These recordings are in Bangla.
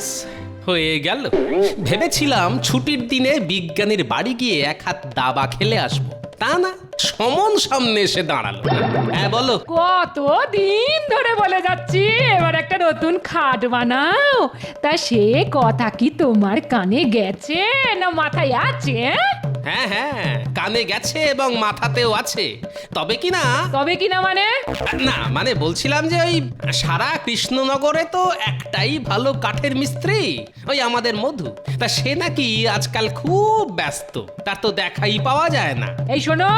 ব্যাস হয়ে গেল। ভেবেছিলাম ছুটির দিনে বিজ্ঞানীর বাড়ি গিয়ে এক হাত দাবা খেলে আসবো, তা না, সমন সামনে এসে দাঁড়ালো। হ্যাঁ বলো। কত দিন ধরে বলে যাচ্ছি এবার একটা নতুন খাট বানাও, তা সে কথা কি তোমার কানে গেছে না মাথায় আছে? হ্যাঁ হ্যাঁ, কানে গেছে এবং মাথাতেও আছে। তবে কি না মানে না মানে বলছিলাম যে ওই সারা কৃষ্ণনগরে তো একটাই ভালো কাঠের মিস্ত্রি, ওই আমাদের মধু। তা সে নাকি আজকাল খুব ব্যস্ত, তার তো দেখাই পাওয়া যায় না। এই শোনো,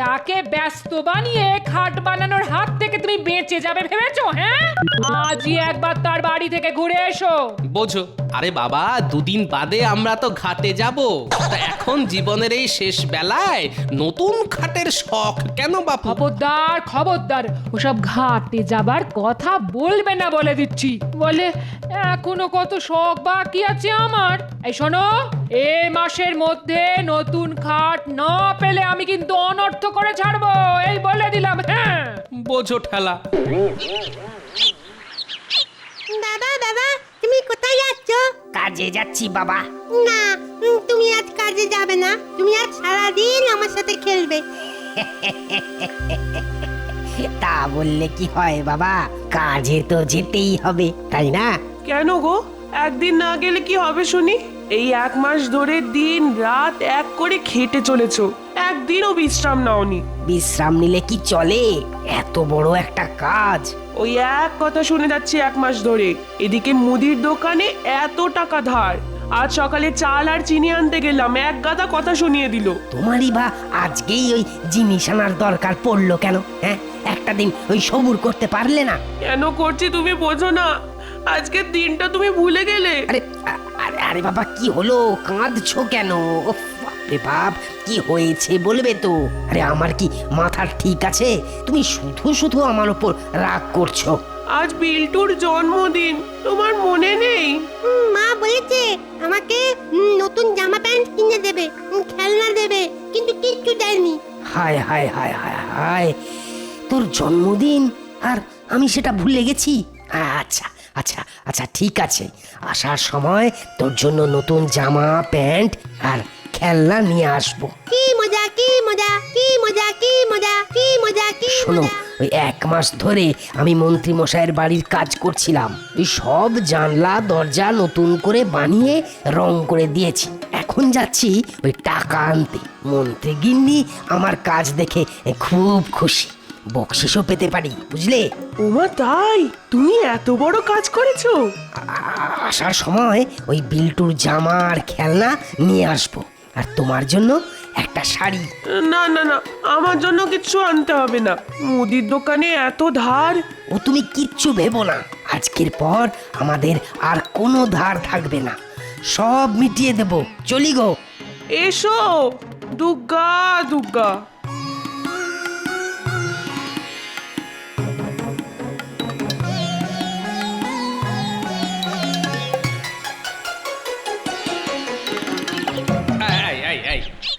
তাকে ব্যস্ত বানিয়ে খাট বানানোর হাত থেকে তুমি বেঁচে যাবে ভেবেছো? হ্যাঁ, আজই একবার তার বাড়ি থেকে ঘুরে এসো। বোঝো, আরে বাবা, দুদিন বাদে আমরা তো ঘাটে যাব। তা এখন জীবনের এই শেষ বেলায় নতুন খাটের শখ কেন বাপু? খবরদার খবরদার, ওসব ঘাটে যাবার কথা বলবে না বলে দিচ্ছি। বলে এখনো কত শখ বাকি আছে আমার। এই শোনো, এ মাসের মধ্যে নতুন খাট না পেলে আমি কিন্তু অনর্থ করে ছাড়বো, এই বলে দিলাম। হ্যাঁ, বোঝো ঠেলা। দাদা দাদা, তুমি কোথায় যাচ্ছ? কাজে যাচ্ছি বাবা। না, তুমি আজ কাজে যাবে না, তুমি আজ সারাদিন আমার সাথে খেলবে। তা বললে কি হয় বাবা, কাজে তো যেতেই হবে, তাই না? কেন গো, একদিন না গেলে কি হবে শুনি? এই 1 মাস ধরে দিন রাত এক করে খেটে চলেছো, একদিনও বিশ্রাম নাওনি। বিশ্রাম নিলে কি চলে? এত বড় একটা কাজ। ওই এক কথা শুনে যাচ্ছি 1 মাস ধরে। এদিকে মুদির দোকানে এত টাকা ধার, আজ সকালে চাল আর চিনি আনতে গেলাম, এক গাদা কথা শুনিয়ে দিল। তোমারই বা আজকেই ওই জিনিস আনার দরকার পড়লো কেন? হ্যাঁ, একটা দিন ওই সবুর করতে পারলে না? কেন করছি তুমি বোঝো না? আজকের দিনটা তুমি ভুলে গেলে। আরে আরে আরে বাবা, কি হলো? কাঁদছো কেন? উফ, বাপরে বাপ, কি হয়েছে বলবে তো? আরে আমার কি মাথা ঠিক আছে? তুমি শুধু শুধু আমার উপর রাগ করছো। আজ বিল্টুর জন্মদিন, তোমার মনে নেই? মা বলেছে আমাকে নতুন জামা প্যান্ট কিনে দেবে, খেলনা দেবে, কিন্তু কিচ্ছু দেয়নি। হায় হায় হায় হায় হায়, তোর জন্মদিন আর আমি সেটা ভুলে গেছি। আচ্ছা আচ্ছা আচ্ছা, ঠিক আছে, আসার সময় তোর জন্য নতুন জামা প্যান্ট আর খেলনা নিয়ে আসবো। কি মজা, কি মজা, কি মজা, কি মজা, কি মজা, কি শোনো, মজা। ওই 1 মাস ধরে আমি মন্ত্রী মশাইয়ের বাড়ির কাজ করছিলাম। ওই সব জানলা দরজা নতুন করে বানিয়ে রং করে দিয়েছি। এখন যাচ্ছি ওই টাকা আনতে। মন্ত্রী গিন্নি আমার কাজ দেখে খুব খুশি, বকশিসও পেতে পারি, বুঝলে? ওমা তাই? তুমি এত বড় কাজ করেছো? আসার সময় ওই বিল্টুর জামা আর খেলনা নিয়ে আসবো, আর তোমার জন্য একটা শাড়ি। না না না, আমার জন্য কিছু আনতে হবে না। মুদির দোকানে এত ধার। ও তুমি কিচ্ছু ভেবো না, আজকের পর আমাদের আর কোনো ধার থাকবে না, সব মিটিয়ে দেব। চলি গো। এসো, দুর্গা দুর্গা।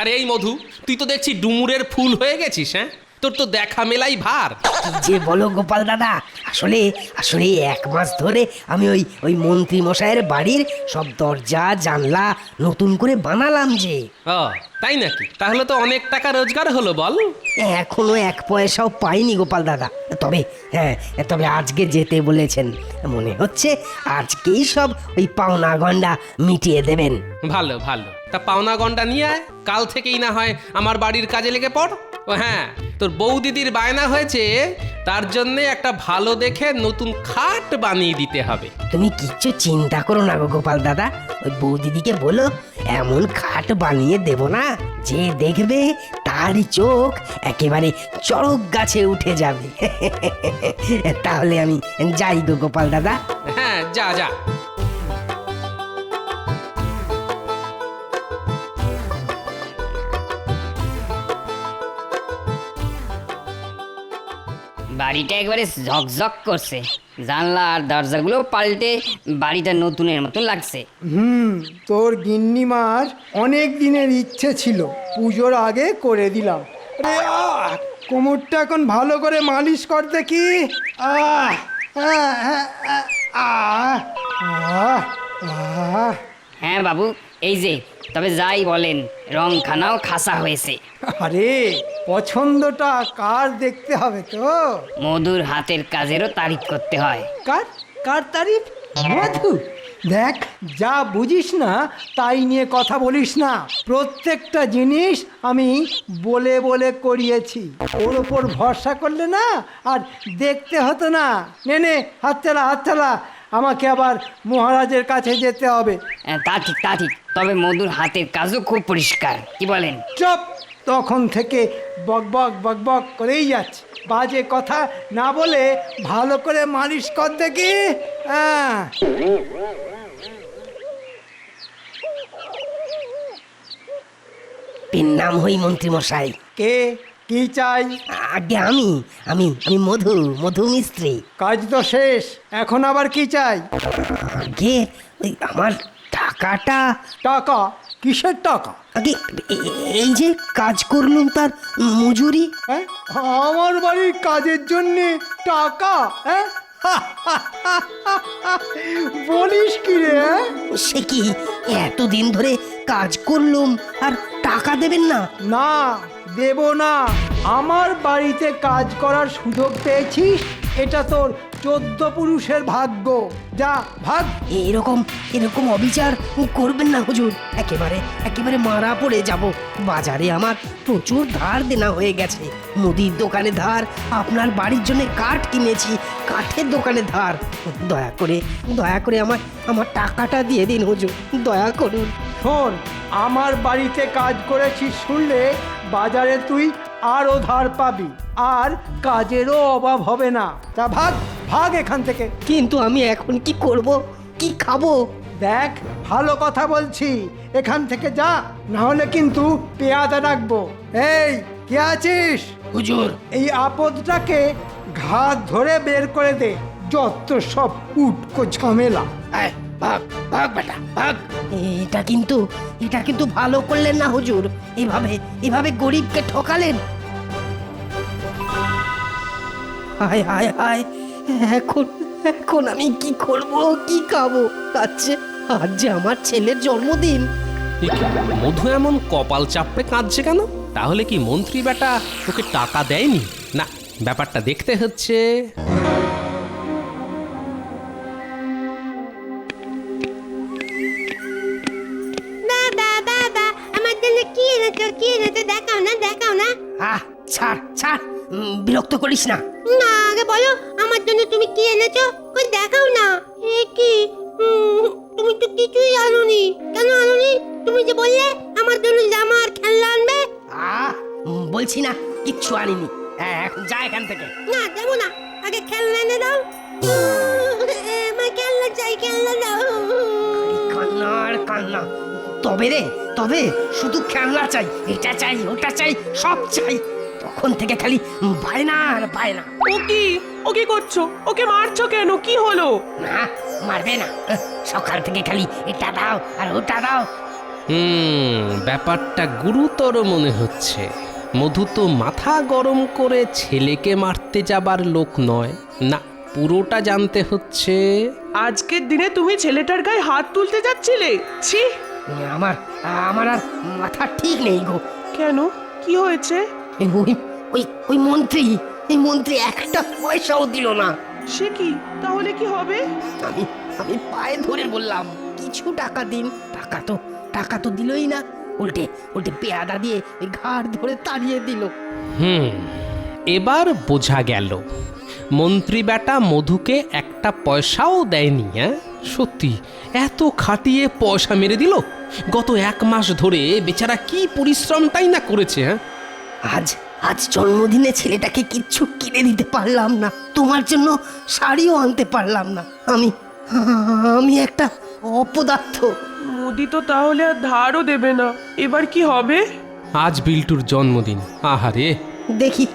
আরে এই মধু, তুই তো দেখছি ডুমুরের ফুল হয়ে গেছিস। হ্যাঁ, তোর তো দেখা মেলাই ভার। কি যে বলো গোপাল দাদা, আসলে আসলে 1 মাস ধরে আমি ওই মন্ত্রী মশাইয়ের বাড়ির সব দরজা জানলা নতুন করে বানালাম যে। ও তাই নাকি? তাহলে তো অনেক টাকা রোজগার হলো বল। এখনো 1 পয়সাও পাইনি গোপাল দাদা। তবে হ্যাঁ, তবে আজকে যেতে বলেছেন, মনে হচ্ছে আজকেই সব ওই পাওনা গন্ডা মিটিয়ে দেবেন। ভালো ভালো, তা পাওনা গন্ডা নিয়ে আয়, কাল থেকেই না হয় আমার বাড়ির কাজে লেগে পড়। ও হ্যাঁ, তোর বউ দিদির বায়না হয়েছে, তার জন্য একটা ভালো দেখে নতুন খাট বানিয়ে দিতে হবে। তুমি কিচ্ছু চিন্তা করো না গো গোপাল দাদা, ওই বৌদিদিকে বলো এমন খাট বানিয়ে দেব না, যে দেখবে তারই চোখ একেবারে চড়ক গাছে উঠে যাবে। তাহলে আমি যাই গো গোপাল দাদা। হ্যাঁ, যা যা। বাড়িটা একবারে ঝকঝক করছে, জানলা আর দরজাগুলো পাল্টে বাড়িটা নতুনের মতন লাগছে। তোর গিন্নিমার অনেক দিনের ইচ্ছে ছিল, পুজোর আগে করে দিলাম। আরে কোমরটা এখন ভালো করে মালিশ কর দেখি। আহ, হ্যাঁ বাবু, এই যে, তবে যাই বলেন, রংখানাও খাসা হয়েছে। আরে পছন্দটা কার দেখতে হবে তো। মধুর হাতের কাজেরও তারিফ করতে হয়। কার কার তারিফ? মধু? দেখ, যা বুঝিস না তাই নিয়ে কথা বলিস না। প্রত্যেকটা জিনিস আমি বলে বলে করিয়েছি। ওর ওপর ভরসা করলে না আর দেখতে হতো না। নে নে, হাত চালা হাত চালা, আমাকে আবার মহারাজের কাছে যেতে হবে। তা ঠিক, তা ঠিক, তবে মধুর হাতের কাজও খুব পরিষ্কার, কি বলেন? চুপ! তখন থেকে বকবক বকবক করেই যাচ্ছে। বাজে কথা না বলে ভালো করে মালিশ কর দেখি। হ্যাঁ, এর নাম হই মন্ত্রী মশাই। কে? কি চাই? আগে আমি আমি আমি মধু মধু মিস্ত্রি। কাজ তো শেষ, এখন আবার কি চাই? আগে ওই আমার টাকাটা। টাকা? কিসের টাকা? আগে এই যে কাজ করলুম তার মজুরি। হ্যাঁ, আমার বাড়ির কাজের জন্য টাকা? হ্যাঁ, বলিস কি রে? হ্যাঁ? সে কি, এতদিন ধরে কাজ করলুম আর টাকা দেবেন না? না, দেব না। আমার বাড়িতে কাজ করার সুযোগ পেয়েছিস, এটা তোর 14 পুরুষের ভাগ্য। যা ভাগ। এরকম এরকম অবিচার করবেন না হুজুর। একেবারে একেবারে মারা পড়ে যাব। বাজারে আমার প্রচুর ধার দেনা হয়ে গেছে। মুদির দোকানে ধার, আপনার বাড়ির জন্য কাঠ কিনেছি, কাঠের দোকানে ধার। দয়া করে আমার আমার টাকাটা দিয়ে দিন হুজুর, দয়া করুন। শোন, আমার বাড়িতে কাজ করেছিস শুনলে বাজারে তুই আরও ধার পাবি, আর কাজেরও অভাব হবে না। তা ভাগ ভাগ এখান থেকে। কিন্তু আমি এখন কি করব, কি খাবো? দেখ, ভালো কথা বলছি, এখান থেকে যা, না হলে কিন্তু পেয়াদা রাখবো। এই, কে আছিস? হুজুর, এই আপদটাকে ঘাত ধরে বের করে দে। যত সব উটকো ঝামেলা। ভাগ ভাগ বেটা ভাগ। এটা কিন্তু ভালো করলেন না হুজুর। এভাবে গরিবকে ঠকালেন। হায় হায় হায়, এখন আমি কি করব, কি খাবো? আজ যে আমার ছেলের জন্মদিন। এ কি, মধু এমন কপাল চাপড়ে কাঁদছে কেন? তাহলে কি মন্ত্রী বেটা ওকে টাকা দেয়নি? না, ব্যাপারটা দেখতে হচ্ছে। বাবা বাবা, আমার জন্য কি এনেছো? কি এনেছো? দেখাও না, দেখাও না। ছাড় ছাড়, বিরক্ত করিস না। না, আগে বলো আমার জন্য তুমি কি এনেছো? কই দেখাও না। এ কি, তুমি তো কিছুই আনোনি। কেন আনোনি? তুমি যে বললে আমার জন্য জামা আর খেলনা আনবে। বলছি না কিচ্ছু আনিনি। এখন যা এখান থেকে। না, দেবো না। আগে খেলনা এনে দাও। আমার খেলনা চাই, খেলনা দাও। কান্না আর কান্না। তবে শুধু খেলনা চাই, এটা চাই, ওটা চাই, সব চাই। তখন থেকে খালি বায়না আর বায়না। ও কি করছো? ওকে মারছো কেন? কি হলো? না, মারবে না। সকাল থেকে খালি এটা দাও আর ওটা দাও। ব্যাপারটা গুরুতর মনে হচ্ছে। মধু তো মাথা গরম করে ছেলেকে মারতে যাবার লোক নয়। না, পুরোটা জানতে হচ্ছে। আজকের দিনে তুমি ছেলেটার গায়ে হাত তুলতে যাচ্ছিলে? ছি! আমার আর মাথা ঠিক নেই গো। কেন? কি হয়েছে? ওই মন্ত্রী একটা পয়সাও দিল না। সে কি? তাহলে কি হবে? আমি পায়ে ধরে বললাম কিছু টাকা দিন। টাকা তো দিলই না। উল্টে পেয়াদা দিয়ে ওই ঘাড় ধরে তাড়িয়ে দিল। এবার বোঝা গেল মন্ত্রী বেটা মধুকে একটা পয়সাও দেয়নি। সত্যি এত খাটিয়ে পয়সা মেরে দিল। গত 1 মাস ধরে বেচারা কি পরিশ্রমটাই না করেছে। আজ জন্মদিনে ছেলেটাকে কিচ্ছু কিনে দিতে পারলাম না, তোমার জন্য শাড়িও আনতে পারলাম না। আমি একটা অপদার্থ। মোদি তো তাহলে আর ধারও দেবে না। এবার কি হবে? আজ বিল্টুর জন্মদিন। আহারে, দেখি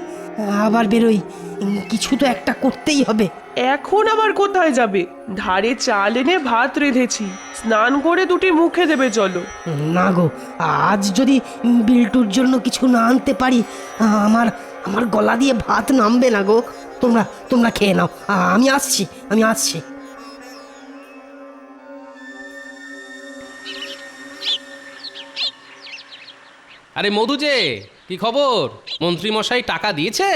আবার বেরোই, কিছু তো একটা করতেই হবে। এখন আবার কোথায় যাবে? ধারে চাল এনে ভাত রেঁধেছি, স্নান করে দুটি মুখে দেবে, চলো। না গো, আজ যদি বিল্টুর জন্য কিছু না আনতে পারি, আমার গলা দিয়ে ভাত নামবে না গো। তোমরা খেয়ে নাও, আমি আসছি। আরে মধু যে, কি খবর? মন্ত্রী মশাই টাকা দিয়েছে?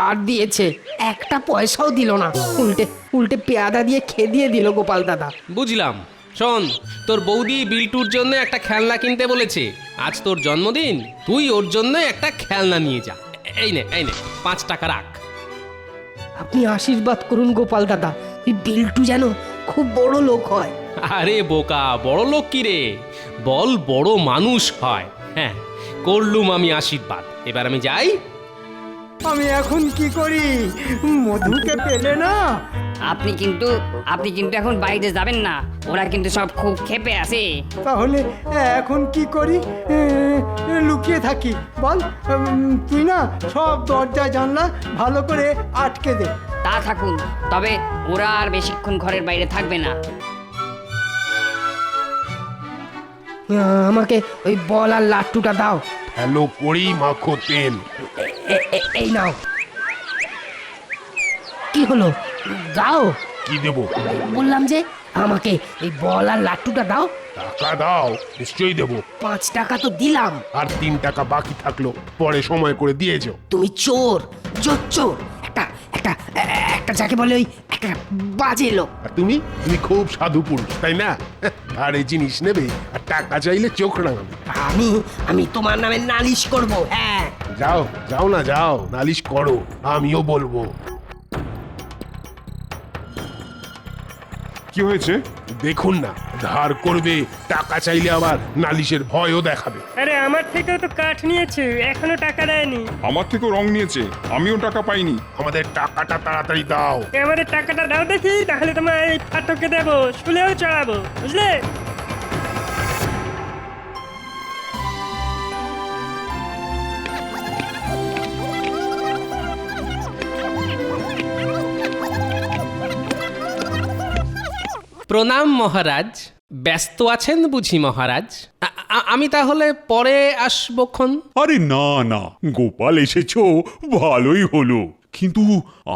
আর দিয়েছে, একটা পয়সাও দিল না, উল্টে উল্টে পেয়াদা দিয়ে খেদিয়ে দিল গোপাল দাদা। বুঝলাম। শোন, তোর বৌদি বিল্টুর জন্য একটা খেলনা কিনতে বলেছে। আজ তোর জন্মদিন, তুই ওর জন্য একটা খেলনা নিয়ে যা। এই নে 5 টাকা রাখ। আপনি আশীর্বাদ করুন গোপাল দাদা, এই বিল্টু যেন খুব বড় লোক হয়। আরে বোকা, বড় লোক কি রে, বল বড় মানুষ হয়। হ্যাঁ, করলুম আমি আশীর্বাদ, এবার আমি যাই। আমি এখন কি করি? মধুকে পেলে না। আপনি কিন্তু এখন বাইরে যাবেন না, ওরা কিন্তু সব খুব ক্ষেপে আছে। তাহলে এখন কি করি? লুকিয়ে থাকি বল? তুই না সব দরজা জানলা ভালো করে আটকে দে। তা থাকুন, তবে ওরা আর বেশিক্ষণ ঘরের বাইরে থাকবে না। আমাকে ওই বল আর লাট্টুটা দাও। ভালো করেই মাখো তেল। এই নাও। কি হলো? দাও। কি দেবো? বললাম যে আমাকে এই বল আর লাট্টুটা দাও। টাকা দাও, নিশ্চয়ই দেবো। 5 টাকা তো দিলাম। আর 3 টাকা বাকি থাকলো, পরে সময় করে দিয়ে যাও। তুমি চোর, চোর, একটা একটা একটা যাকে বলে ওই একটা বাজে লোক। আর তুমি খুব সাধু পুরুষ, তাই না? আর এই জিনিস নেবে আর টাকা চাইলে চোখ রাঙাবে। আমি তোমার নামে নালিশ করব। হ্যাঁ, যাও না, যাও নালিশ করো, আমিও বলবো। কি হয়েছে? দেখুন না, ধার করবে, টাকা চাইলে আবার নালিশের ভয়ও দেখাবে। আরে আমার থেকেও তো কাঠ নিয়েছে, এখনো টাকা দেয়নি। আমার থেকেও রং নিয়েছে, আমিও টাকা পাইনি। আমাদের টাকাটা তাড়াতাড়ি দাও। আমাদের টাকাটা দাও দেখি, তাহলে তোমার এই ফাটকে দেবো, স্কুলেও চড়াবো, বুঝলে? প্রণাম মহারাজ। ব্যস্ত আছেন বুঝি মহারাজ? আমি তাহলে পরে আসবক্ষণ। আরে না না, গোপাল এসেছো ভালোই হলো, কিন্তু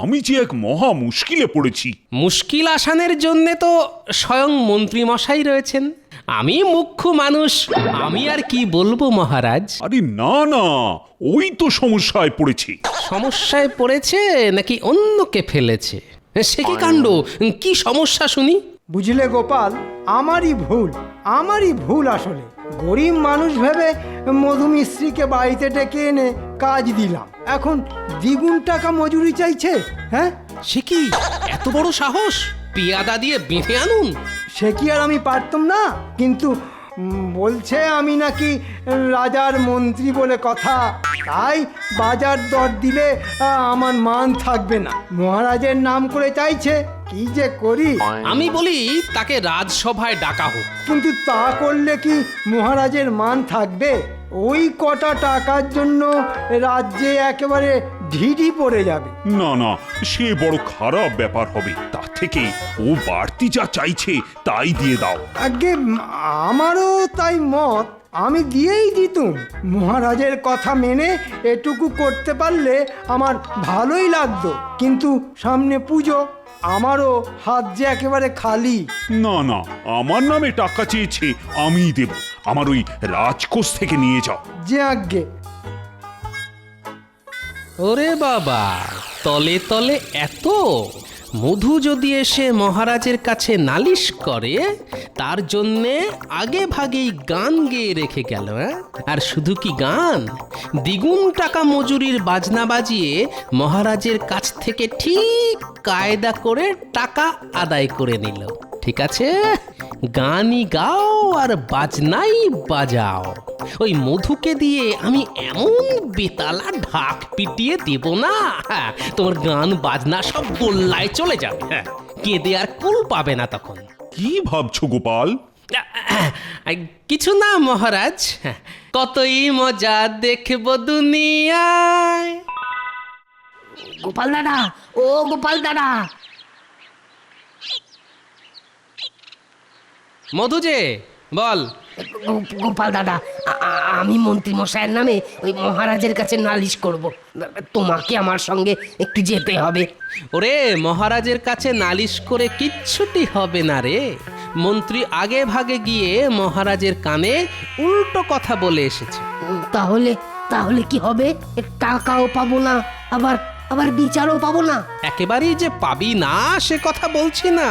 আমি যে এক মহা মুশকিলে পড়েছি। মুশকিল আসানের জন্যে তো স্বয়ং মন্ত্রী মশাই রয়েছেন। আমি মুখ্য মানুষ, আমি আর কি বলবো মহারাজ। আরে না না, ওই তো সমস্যায় পড়েছি। সমস্যায় পড়েছে নাকি অন্যকে ফেলেছে? সে কি কাণ্ড, কি সমস্যা শুনি? বুঝলে গোপাল, আমারই ভুল আসলে। গরিব মানুষ ভেবে মধুমিশ্রীকে বাড়িতে ডেকে এনে কাজ দিলাম, এখন দ্বিগুণ টাকা মজুরি চাইছে। হ্যাঁ, সে কি এত বড় সাহস? পেয়াদা দিয়ে বেঁধে আনুন। সে কি আর আমি পারতাম না? কিন্তু বলছে আমি নাকি রাজার মন্ত্রী বলে কথা, তাই বাজার দর দিলে আমার মান থাকবে না। মহারাজের নাম করে চাইছে, কি যে করি। আমি বলি তাকে রাজসভায় ডাকা হোক। কিন্তু তা করলে কি মহারাজের মান থাকবে? ওই কটা টাকার জন্য রাজ্যে একেবারে ঢিঢি পড়ে যাবে। না না, সে বড় খারাপ ব্যাপার হবে। তার থেকে ও বাড়তি যা চাইছে তাই দিয়ে দাও। আগে আমারও তাই মত, আমি দিয়েই দিতুম। মহারাজের কথা মেনে এটুকু করতে পারলে আমার ভালোই লাগতো, কিন্তু সামনে পুজো, আমারও হাত যে একেবারে খালি। না না, আমার নামে টাকা চেয়েছে, আমিই দেব। আমার ওই রাজকোষ থেকে নিয়ে যাও। যে আজ্ঞে। ওরে বাবা, তলে তলে এত! মধু যদি এসে মহারাজের কাছে নালিশ করে, তার জন্যে আগে ভাগেই গান গেয়ে রেখে গেল। আর শুধু কি গান, দ্বিগুণ টাকা মজুরির বাজনা বাজিয়ে মহারাজের কাছ থেকে ঠিক কায়দা করে টাকা আদায় করে নিল। ঠিক আছে, গানই গাও আর বাজনাই বাজাও। ওই মধুকে দিয়ে আমি এমন বেতালা ঢাক পিটিয়ে দেব না, তোমার গান বাজনা সব গোল্লায় চলে যাবে। কেঁদে আর কুল পাবে না তখন। কি ভাবছো গোপাল? কিছু না মহারাজ, কতই মজা দেখব দুনিয়ায়। গোপাল দাদা, ও গোপাল দাদা। মধু যে, বল। গোপাল দাদা, আমি মন্ত্রী মশাইয়ের নামে ওই মহারাজের কাছে নালিশ করব। তোমাকে আমার সঙ্গে একটু যেতে হবে। ওরে, মহারাজের কাছে নালিশ করে কিচ্ছুটি হবে না রে। মন্ত্রী আগে ভাগে গিয়ে মহারাজের কানে উল্টো কথা বলে এসেছে। তাহলে তাহলে কি হবে? টাকাও পাবো না, আবার আবার বিচারও পাবো না। একেবারেই যে পাবি না সে কথা বলছি না,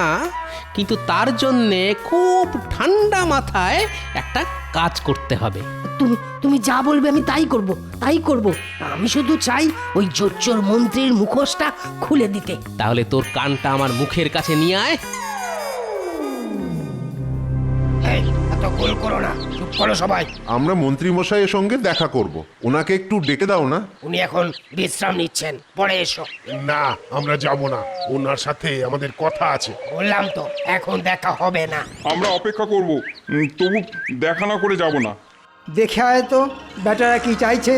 কিন্তু তার জন্যে খুব ঠান্ডা মাথায় একটা কাজ করতে হবে। তুমি তুমি যা বলবে আমি তাই করব, তাই করব। আমি শুধু চাই ওই জোচ্চোর মন্ত্রীর মুখোশটা খুলে দিতে। তাহলে তোর কানটা আমার মুখের কাছে নিয়ে আয়। এই, এত গোল করো না, চুপ করো সবাই। আমরা মন্ত্রী মশাইয়ের সঙ্গে দেখা করব, ওনাকে একটু ডেকে দাও না। উনি এখন বিশ্রাম নিচ্ছেন, পরে এসো। না, আমরা যাব না, ওনার সাথে আমাদের কথা আছে। বললাম তো এখন দেখা হবে না। আমরা অপেক্ষা করব, তবু দেখা না করে যাব না। দেখে আয় তো বেটারা কি চাইছে।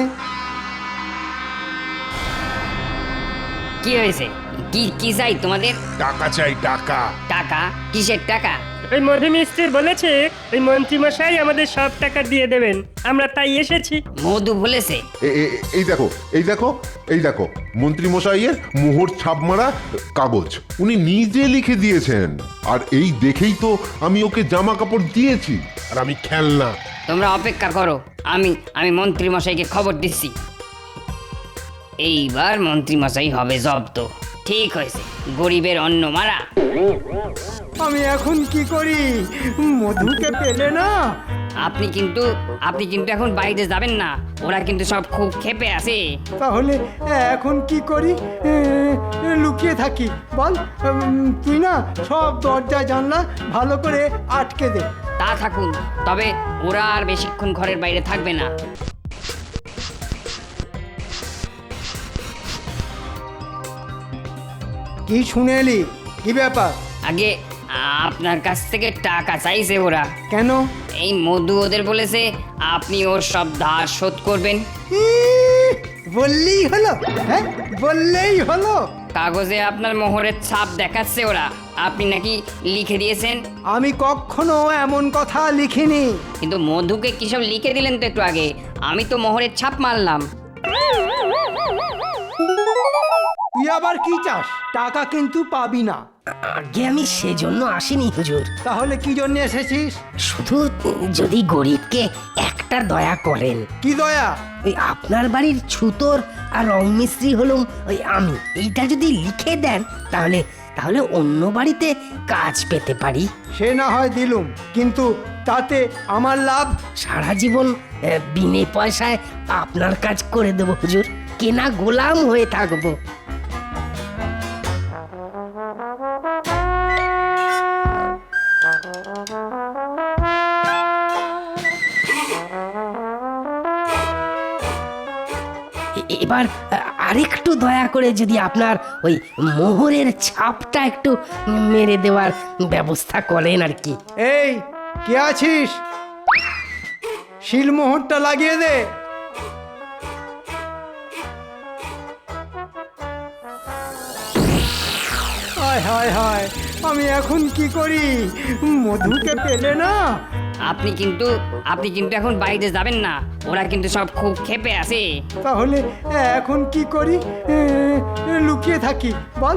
কি হয়েছে? কি কি চাই তোমাদের? টাকা চাই, টাকা। টাকা? কিসের টাকা? ওই মধু মিস্ত্রি বলেছে ওই মন্ত্রীমশাই আমাদের সব টাকা দিয়ে দেবেন, আমরা তাই এসেছি। মধু বলেছে? এই দেখো, এই দেখো, এই দেখো, মন্ত্রী মশাইয়ের মোহর ছাপ মারা কাগজ উনি নিজে লিখে দিয়েছেন। আর এই দেখেই তো আমি ওকে জামা কাপড় দিয়েছি, আর আমি খেলনা। তোমরা অপেক্ষা করো, আমি মন্ত্রী মশাইকে খবর দিচ্ছি। এইবার মন্ত্রী মশাই হবে জব্দ। ঠিক হয়েছে, গরিবের অন্ন মারা। আমি এখন কি করি? মধুকে পেলে না। আপনি কিন্তু এখন বাইরে যাবেন না, ওরা কিন্তু সব খুব ক্ষেপে আছে। তাহলে এখন কি করি? লুকিয়ে থাকি বল? তুই না সব দরজা জানলা ভালো করে আটকে দে। তা থাকুন, তবে ওরা আর বেশিক্ষণ ঘরের বাইরে থাকবে না। কি শুনে এলি? কি ব্যাপার? আগে আপনার কাছ থেকে টাকা চাইছে ওরা। কেন? এই মধু ওদের বলেছে আপনি ওর সব ধার শোধ করবেন। বললেই হলো, হ্যাঁ বললেই হলো। কাগজে আপনার মোহরের ছাপ দেখাচ্ছে ওরা, আপনি নাকি লিখে দিয়েছেন। আমি কখনো এমন কথা লিখিনি। কিন্তু মধুকে কিসব লিখে দিলেন তো একটু আগে, আমি তো মোহরের ছাপ মারলাম। তুই আবার কি চাস? টাকা কিন্তু পাবি না। আগে আমি সেজন্য আসিনি হুজুর। তাহলে কি জন্য এসেছিস? শুধু যদি গরিবকে একটা দয়া করেন। কি দয়া? ওই আপনার বাড়ির ছুতোর আর রং মিস্ত্রি হলুম ওই আমি। এইটা যদি লিখে দেন তাহলে তাহলে অন্য বাড়িতে কাজ পেতে পারি। সে না হয় দিলুম, কিন্তু তাতে আমার লাভ? সারা জীবন বিনে পয়সায় আপনার কাজ করে দেবো হুজুর, কেনা গোলাম হয়ে থাকবো। এবার আরেকটু দয়া করে যদি আপনার ওই মোহরের ছাপটা একটু মেরে দেওয়ার ব্যবস্থা করেন আর কি। এই কে আছিস? শিলমোহরটা লাগিয়ে দে। হায় হায় হায়, আমি এখন কি করি? মধুকে পেলে না। আপনি কিন্তু এখন বাইরে যাবেন না, ওরা কিন্তু সব খুব ক্ষেপে আছে। তাহলে এখন কি করি? লুকিয়ে থাকি বল?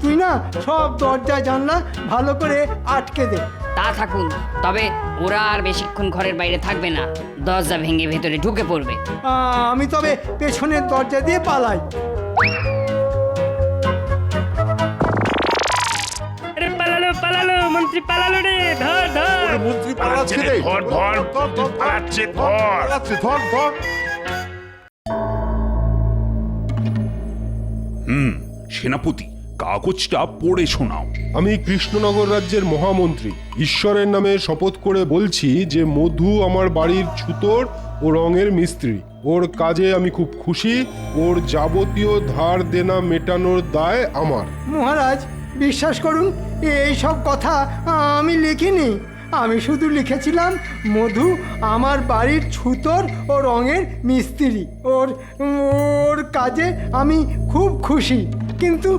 তুই না সব দরজা জানলা ভালো করে আটকে দে। তা থাকুন, তবে ওরা আর বেশিক্ষণ ঘরের বাইরে থাকবে না, দরজা ভেঙে ভেতরে ঢুকে পড়বে। আমি তবে পেছনের দরজা দিয়ে পালাই। আরে পালালো পালালো, মন্ত্রী পালালো রে, ধর ধর। মন্ত্রী পালাচ্ছে রে, ধর ধর, পালাচ্ছে, ধর পালাচ্ছে, ধর ধর। সেনাপতি, কাগজটা পড়ে শোনাও। আমি কৃষ্ণনগর রাজ্যের মহামন্ত্রী ঈশ্বরের নামে শপথ করে বলছি যে মধু আমার বাড়ির ছুতোর ও রঙের মিস্ত্রি। ওর কাজে আমি খুব খুশি। ওর যাবতীয় ধার দেনা মেটানোর দায় আমার। মহারাজ বিশ্বাস করুন, এই সব কথা আমি লিখিনি। আমি শুধু লিখেছিলাম মধু আমার বাড়ির ছুতোর ও রঙের মিস্ত্রি। ওর কাজে আমি খুব খুশি, কিন্তু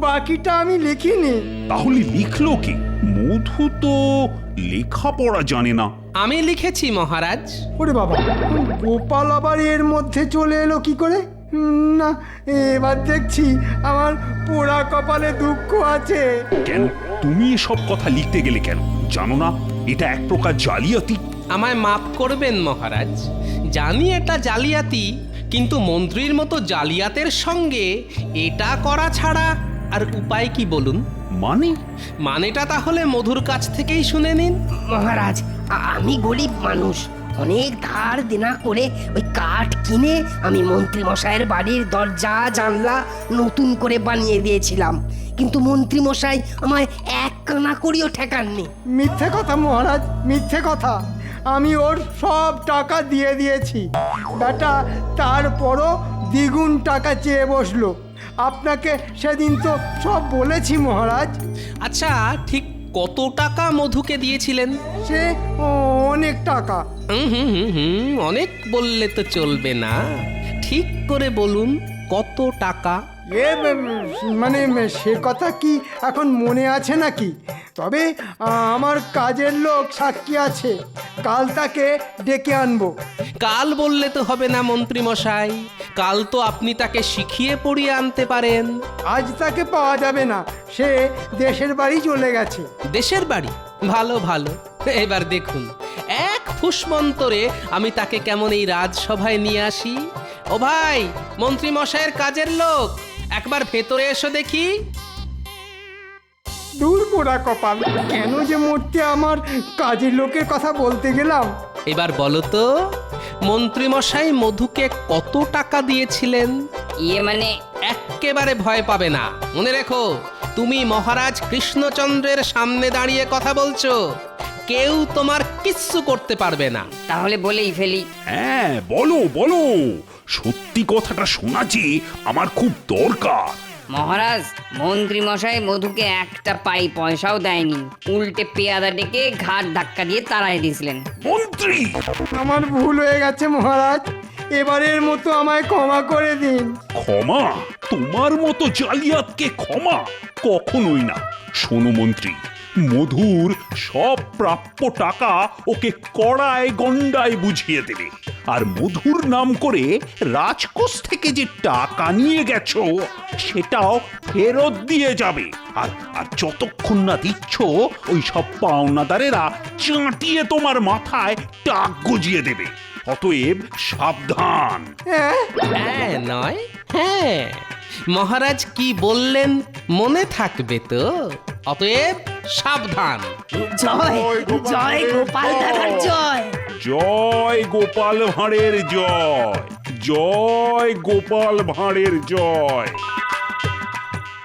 বাকিটা আমি লিখিনি। তাহলে লিখলো কি? মধু তো লেখাপড়া জানে না। আমি লিখেছি মহারাজ। ওরে বাবা, গোপাল আবার এর মধ্যে চলে এলো কি করে? না, এবার দেখছি আমার পোড়া কপালে দুঃখ আছে। কেন তুমি এসব কথা লিখতে গেলে কেন? জানো না এটা এক প্রকার জালিয়াতি? আমায় মাফ করবেন মহারাজ, জানি এটা জালিয়াতি, কিন্তু মন্ত্রীর মতো জালিয়াতের সঙ্গে এটা করা ছাড়া আর উপায় কি বলুন? মানেটা তাহলে মধুর কাছ থেকেই শুনে নিন। মহারাজ, আমি গরিব মানুষ, অনেক ধার দেনা করে ওই কাঠ কিনে আমি মন্ত্রী মশাইয়ের বাড়ির দরজা জানলা নতুন করে বানিয়ে দিয়েছিলাম, কিন্তু মন্ত্রী মশাই আমায় এক কানা করিও ঠেকাননি। মিথ্যে কথা মহারাজ, মিথ্যে কথা। আমি ওর সব টাকা দিয়ে দিয়েছি। বেটা তারপরও দ্বিগুণ টাকা চেয়ে বসলো। আপনাকে সেদিন তো সব বলেছি মহারাজ। আচ্ছা, ঠিক কত টাকা মধুকে দিয়েছিলেন? সে অনেক টাকা। অনেক বললে তো চলবে না, ঠিক করে বলুন কত টাকা। মানে সে কথা কি এখন মনে আছে নাকি? তবে আমার কাজের লোক সাক্ষী আছে, কাল তাকে ডেকে আনবো। কাল বললে তো হবে না মন্ত্রী মশাই, কাল তো আপনি তাকে শিখিয়ে পড়িয়ে আনতে পারেন। আজ তাকে পাওয়া যাবে না, সে দেশের বাড়ি চলে গেছে। দেশের বাড়ি? ভালো ভালো, এবার দেখুন এক ফুসমন্তরে আমি তাকে কেমন এই রাজসভায় নিয়ে আসি। ও ভাই, মন্ত্রী মশাইয়ের কাজের লোক, একবার ভেতরে এসো দেখি। দূর পোড়া কপাল, কেন যে মরতে আমার কাজের লোকের কথা বলতে গেলাম। এবার বলো তো, মন্ত্রী মশাই মধুকে কত টাকা দিয়েছিলেন? মানে এক্কেবারে ভয় পাবে না, মনে রেখো তুমি মহারাজ কৃষ্ণচন্দ্রের সামনে দাঁড়িয়ে কথা বলছো, কেউ তোমার কিচ্ছু করতে পারবে না। তাহলে বলেই ফেলি। হ্যাঁ, বলো বলো, সত্যি কথাটা শোনা যে আমার খুব দরকার। মহারাজ, মন্ত্রী মশাই মধুকে একটা পয়সাও দেয়নি, উল্টে পেয়াদা ডেকে ঘাট ধাক্কা দিয়ে তাড়াই দিয়েছিলেন। মন্ত্রী, আমার ভুল হয়ে গেছে মহারাজ, এবারের মতো আমায় ক্ষমা করে দিন। ক্ষমা? তোমার মতো জালিয়াতকে ক্ষমা কখনোই না। শোনো মন্ত্রী, মধুর সব প্রাপ্য টাকা ওকে কড়ায় গন্ডায় বুঝিয়ে দেবে, আর মধুর নাম করে রাজকোষ থেকে যে টাকা নিয়ে গেছো সেটাও ফেরত দিয়ে যাবে। আর আর যতক্ষণ না দিচ্ছ, ওই সব পাওনাদারেরা চাটিয়ে তোমার মাথায় টাক গজিয়ে দেবে। অতএব সাবধান। হ্যাঁ নয় হ্যাঁ, মহারাজ কি বললেন মনে থাকবে তো? অতএব সাবধান। জয় জয় গোপাল দাদার জয়। জয় গোপাল ভাঁড়ের জয়, জয় গোপাল ভাঁড়ের জয়।